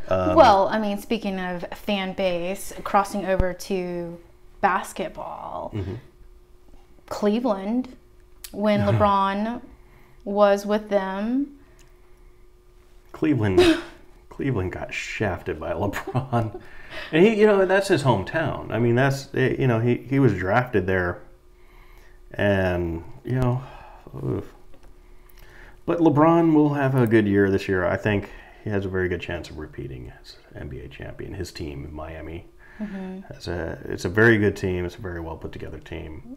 Well, I mean, speaking of fan base, crossing over to basketball, Cleveland, when LeBron was with them. Cleveland got shafted by LeBron. And that's his hometown. I mean, he was drafted there. And, oof. But LeBron will have a good year this year. I think he has a very good chance of repeating as NBA champion. His team in Miami, it's a very good team. It's a very well put together team.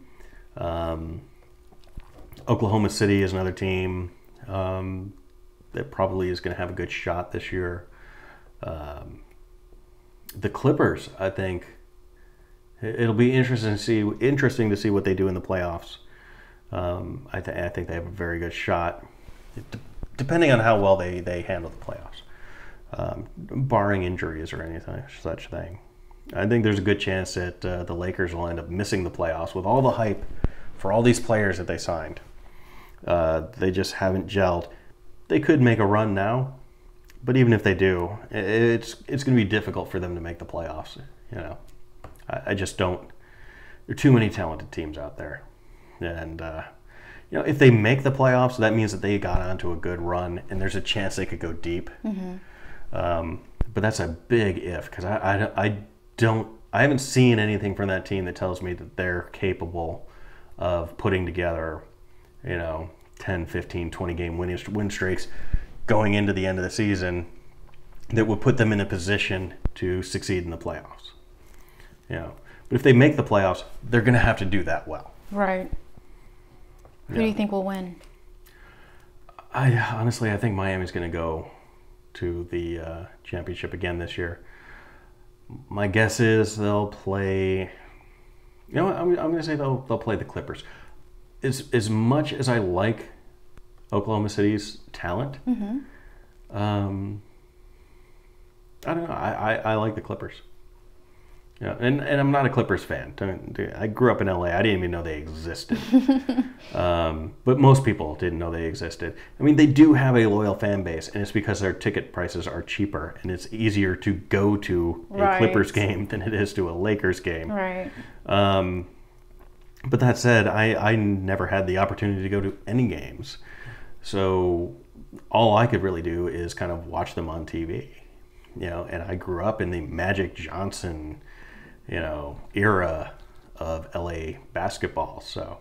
Oklahoma City is another team that probably is going to have a good shot this year. The Clippers, I think, it'll be interesting to see what they do in the playoffs. I think they have a very good shot, depending on how well they handle the playoffs, barring injuries or anything such thing. I think there's a good chance that the Lakers will end up missing the playoffs with all the hype for all these players that they signed. They just haven't gelled. They could make a run now, but even if they do, it's going to be difficult for them to make the playoffs. I just don't. There are too many talented teams out there, and if they make the playoffs, that means that they got onto a good run, and there's a chance they could go deep. But that's a big if, because I haven't seen anything from that team that tells me that they're capable of putting together, 10, 15, 20 game win streaks going into the end of the season that would put them in a position to succeed in the playoffs. But if they make the playoffs, they're going to have to do that well. Right. Who do you think will win? I think Miami's going to go to the championship again this year. My guess is they'll play. I'm going to say they'll play the Clippers. As much as I like Oklahoma City's talent, I don't know. I like the Clippers. And I'm not a Clippers fan. I grew up in LA. I didn't even know they existed. But most people didn't know they existed. I mean, they do have a loyal fan base, and it's because their ticket prices are cheaper, and it's easier to go to a Clippers game than it is to a Lakers game. Right. But that said, I never had the opportunity to go to any games. So all I could really do is kind of watch them on TV. And I grew up in the Magic Johnson, era of LA basketball. So